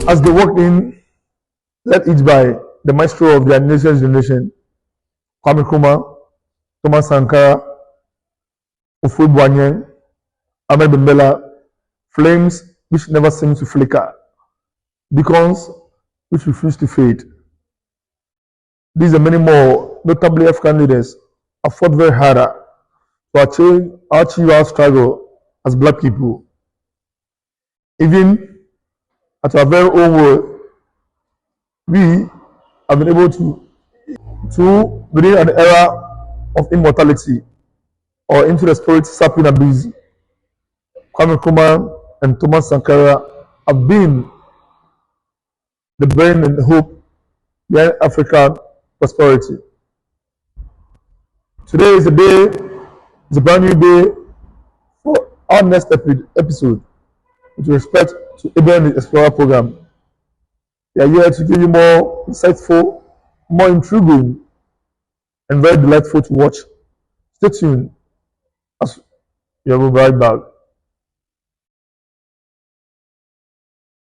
As they walked in, led each by the maestro of their nation's generation, Kwame Nkrumah, Thomas Sankara, Houphouët-Boigny, Ahmed Bembela, flames which never seem to flicker, beacons which refuse to fade. These and many more, notably African leaders, have fought very harder to achieve our struggle as black people. Even at our very own world, we have been able to within an era of immortality or into the spirit sapping and busy. Kwame Nkrumah and Thomas Sankara have been the brain and the hope behind African prosperity. Today is a brand new day for our next episode with respect to Abraham the Explorer program. We are here to give you more insightful, more intriguing, and very delightful to watch. Stay tuned as we will be right back.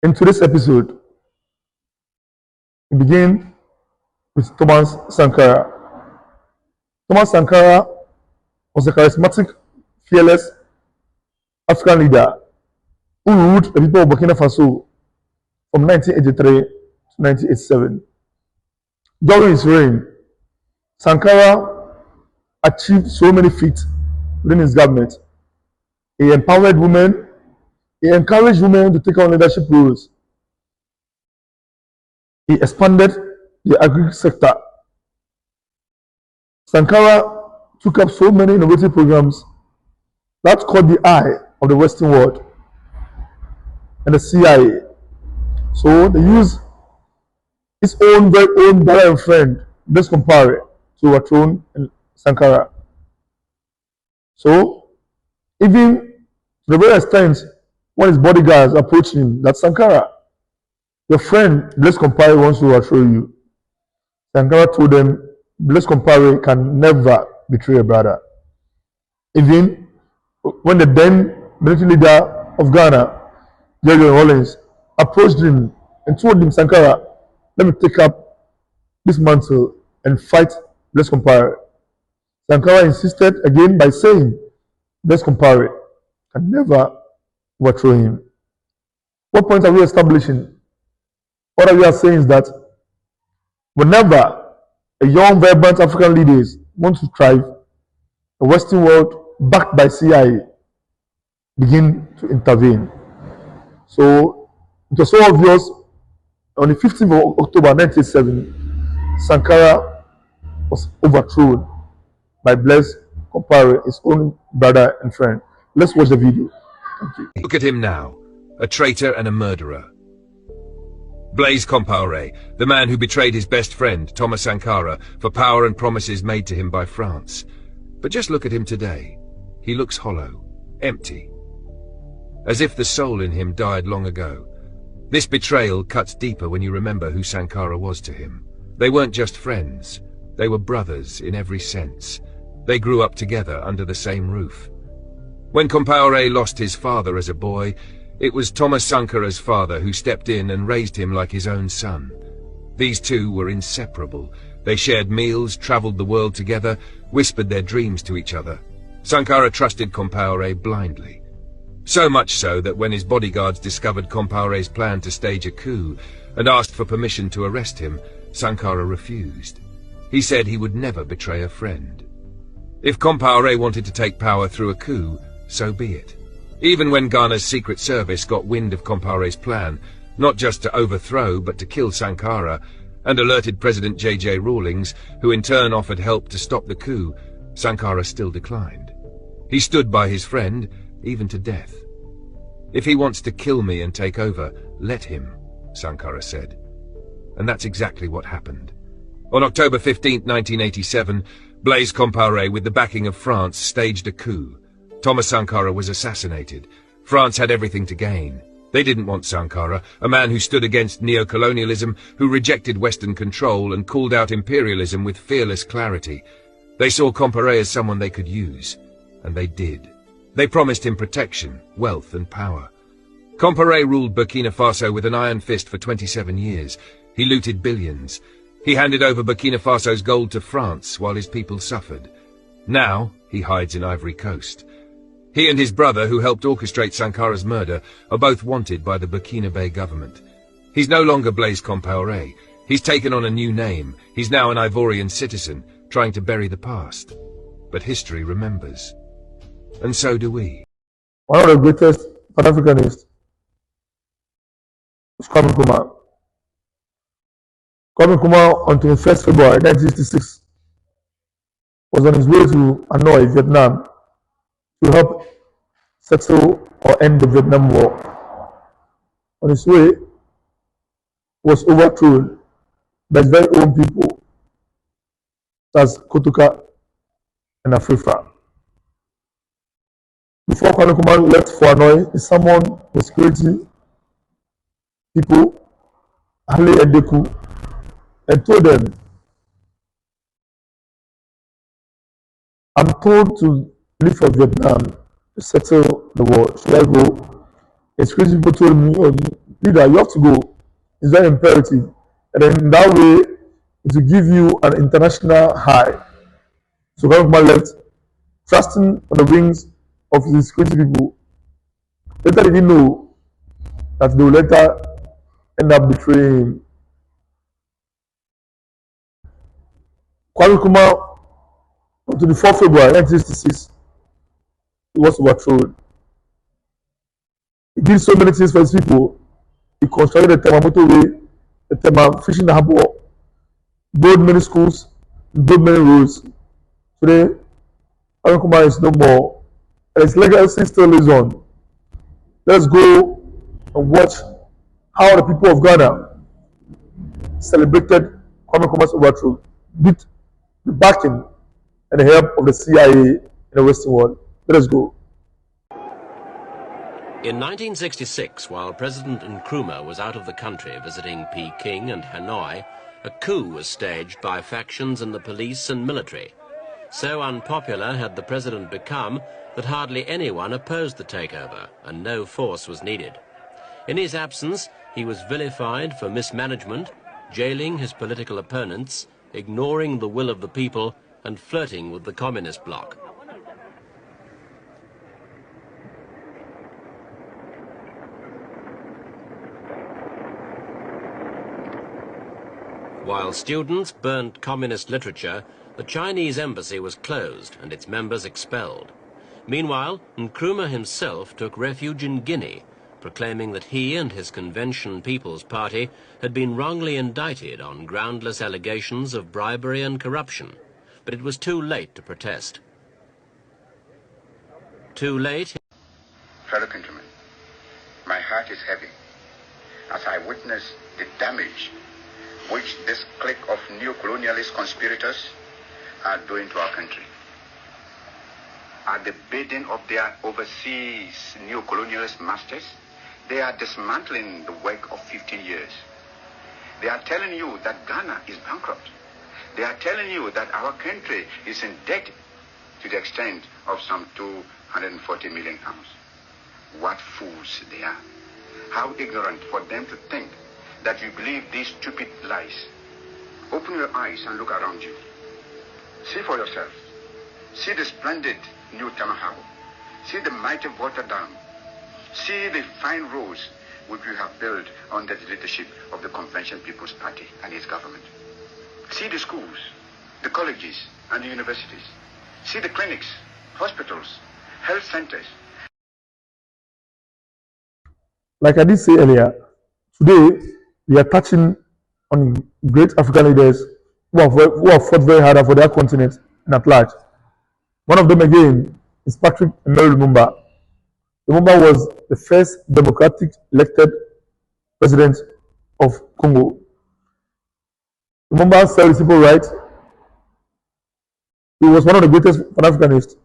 In today's episode, we begin with Thomas Sankara. Thomas Sankara was a charismatic, fearless African leader who ruled the people of Burkina Faso from 1983 to 1987. During his reign, Sankara achieved so many feats within his government. He empowered women. He encouraged women to take on leadership roles. He expanded the agri sector. Sankara took up so many innovative programs that caught the eye of the Western world and the CIA. So they used his own very own brother and friend, Blaise Compaoré, to overthrow Sankara. So even to the very extent when his bodyguards approached him, that Sankara, your friend Blaise Compaoré wants to overthrow you. Sankara told them, Blaise Compaoré can never betray a brother. Even when the then military leader of Ghana, Jerry Rawlings, approached him and told him, Sankara, let me take up this mantle and fight Blaise Compaoré. Sankara insisted again by saying, Blaise Compaoré can never overthrow him. What point are we establishing? What we are saying is that whenever a young, vibrant African leaders want to thrive, the Western world, backed by CIA, begin to intervene. So it was so obvious. On the 15th of October 1987, Sankara was overthrown by Blaise Compaoré, his own brother and friend. Let's watch the video. Thank you. Look at him now, a traitor and a murderer. Blaise Compaoré, the man who betrayed his best friend, Thomas Sankara, for power and promises made to him by France. But just look at him today. He looks hollow, empty, as if the soul in him died long ago. This betrayal cuts deeper when you remember who Sankara was to him. They weren't just friends, they were brothers in every sense. They grew up together under the same roof. When Compaoré lost his father as a boy, it was Thomas Sankara's father who stepped in and raised him like his own son. These two were inseparable. They shared meals, traveled the world together, whispered their dreams to each other. Sankara trusted Compaoré blindly. So much so that when his bodyguards discovered Compaoré's plan to stage a coup and asked for permission to arrest him, Sankara refused. He said he would never betray a friend. If Compaoré wanted to take power through a coup, so be it. Even when Ghana's Secret Service got wind of Compaoré's plan, not just to overthrow but to kill Sankara, and alerted President J.J. Rawlings, who in turn offered help to stop the coup, Sankara still declined. He stood by his friend, even to death. If he wants to kill me and take over, let him, Sankara said. And that's exactly what happened. On October 15, 1987, Blaise Compaoré, with the backing of France, staged a coup. Thomas Sankara was assassinated. France had everything to gain. They didn't want Sankara, a man who stood against neo-colonialism, who rejected Western control and called out imperialism with fearless clarity. They saw Compaoré as someone they could use, and they did. They promised him protection, wealth and power. Compaoré ruled Burkina Faso with an iron fist for 27 years. He looted billions. He handed over Burkina Faso's gold to France while his people suffered. Now he hides in Ivory Coast. He and his brother, who helped orchestrate Sankara's murder, are both wanted by the Burkinabe government. He's no longer Blaise Compaoré. He's taken on a new name. He's now an Ivorian citizen, trying to bury the past. But history remembers. And so do we. One of the greatest Pan-Africanists was Kwame Nkrumah. Kwame Nkrumah on 21st February 1966 was on his way to Hanoi, Vietnam, to help settle or end the Vietnam War. On his way, he was overthrown by his very own people, as Kotoka and Afrifa. Before Kwame Nkrumah left for Hanoi, he summoned the security people, Haile Edeku, and told them, "I'm told to leave for Vietnam to settle the war. Should I go?" The security people told me, "Oh, leader, you have to go. It's very imperative. And then in that way, it will give you an international high." So Kwame Nkrumah left, trusting on the wings of his security people. Later, he didn't know that they will later end up betraying him. Kwame Nkrumah, on 24 February 1966, he was overthrown. He did so many things for his people. He constructed the Tema motorway, the Tema fishing harbor, built many schools, built many roads. Today, Kwame Nkrumah is no more, and his legacy still lives on. Let's go and watch how the people of Ghana celebrated Kwame Nkrumah's overthrow with the backing and the help of the CIA in the Western world. Let us go. In 1966, while President Nkrumah was out of the country visiting Peking and Hanoi, a coup was staged by factions in the police and military. So unpopular had the president become that hardly anyone opposed the takeover, and no force was needed. In his absence, he was vilified for mismanagement, jailing his political opponents, ignoring the will of the people, and flirting with the communist bloc. While students burnt communist literature, the Chinese embassy was closed and its members expelled. Meanwhile, Nkrumah himself took refuge in Guinea, proclaiming that he and his Convention People's Party had been wrongly indicted on groundless allegations of bribery and corruption. But it was too late to protest. Too late. Fellow countrymen, my heart is heavy as I witness the damage which this clique of neo-colonialist conspirators are doing to our country. At the bidding of their overseas neo-colonialist masters, they are dismantling the work of 15 years. They are telling you that Ghana is bankrupt. They are telling you that our country is in debt to the extent of some 240 million pounds. What fools they are. How ignorant for them to think that you believe these stupid lies. Open your eyes and look around you. See for yourself. See the splendid new Tema Harbor. See the mighty water dam. See the fine roads which we have built under the leadership of the Convention People's Party and its government. See the schools, the colleges, and the universities. See the clinics, hospitals, health centers. Like I did say earlier, today we are touching on great African leaders who have fought very hard for their continent and at large. One of them again is Patrick Emery Lumumba. Lumumba was the first democratic elected president of Congo. Lumumba said civil rights. He was one of the greatest Pan-Africanists.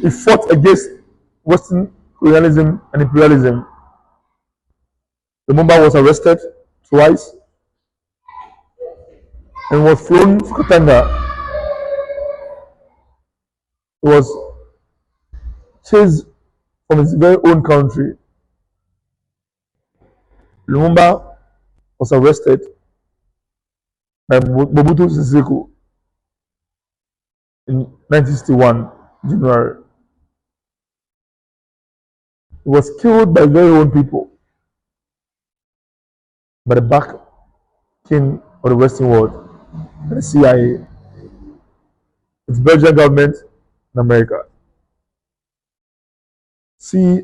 He fought against Western colonialism and imperialism. Lumumba was arrested twice and was flown to Katanga. He was chased from his very own country. Lumumba was arrested by Mobutu Sese Seko in 1961, January. He was killed by very own people, by the back king of the Western world, the CIA, its Belgian government, and America. See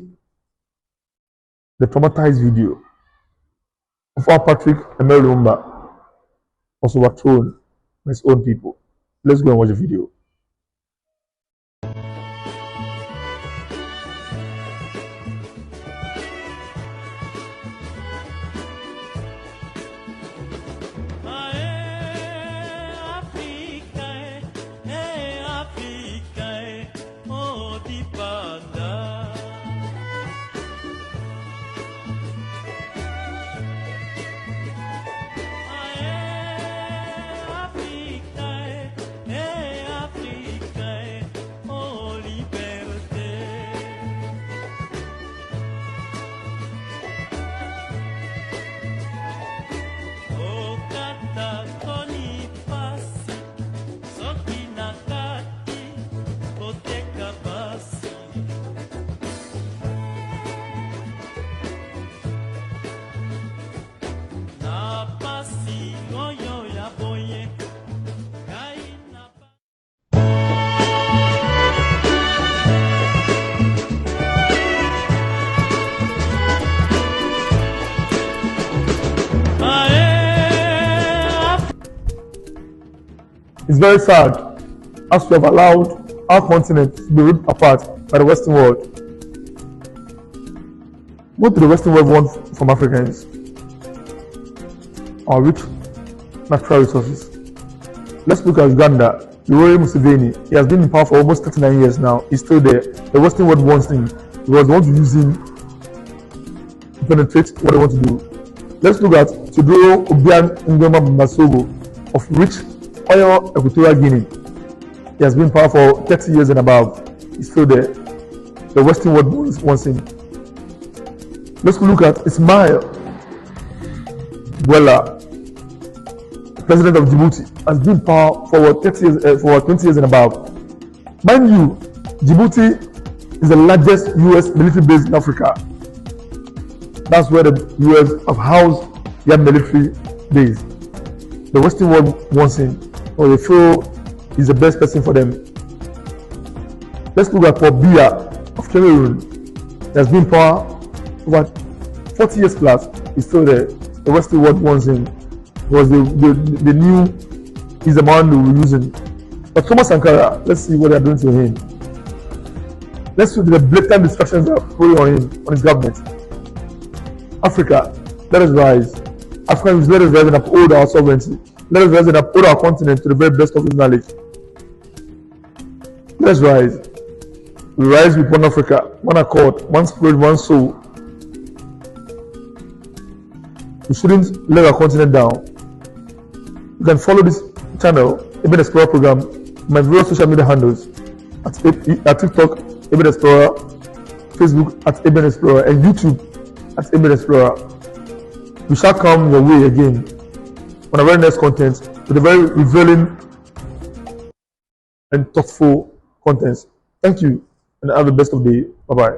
the traumatized video of how Patrick Emery Lumumba was overthrown by his own people. Let's go and watch the video. It's very sad as we have allowed our continent to be ripped apart by the Western world. What do the Western world want from Africans? Our rich natural resources. Let's look at Uganda. Yoweri Museveni. He has been in power for almost 39 years now. He's still there. The Western world wants him because they want to use him to penetrate what they want to do. Let's look at Teodoro Obiang Nguema Masogo of rich oil Equatorial Guinea. He has been in power for 30 years and above. He's still there. The Western world wants him. Let's look at Ismail Buella, president of Djibouti, has been in power for 30 years, for 20 years and above. Mind you, Djibouti is the largest U.S. military base in Africa. That's where the U.S. have housed their military base. The Western world wants him, or they feel he's the best person for them. Let's look at Paul Biya of Cameroon. He has been in power over 40 years plus. He's still there. The Western world wants him because they knew he's the man they were using. But Thomas Sankara, let's see what they are doing to him. Let's see the blatant distractions they are putting on him, on his government. Africa, let us rise. Africans, let us rise and uphold our sovereignty. Let us rise and uphold our continent to the very best of his knowledge. Let us rise. We rise with one Africa, one accord, one spirit, one soul. We shouldn't let our continent down. You can follow this channel, Ibn Explorer program, my various social media handles at TikTok, Ibn Explorer, Facebook at Ibn Explorer, and YouTube at Ibn Explorer. We shall come your way again on a very nice content with a very revealing and thoughtful content. Thank you and have the best of the day. Bye bye.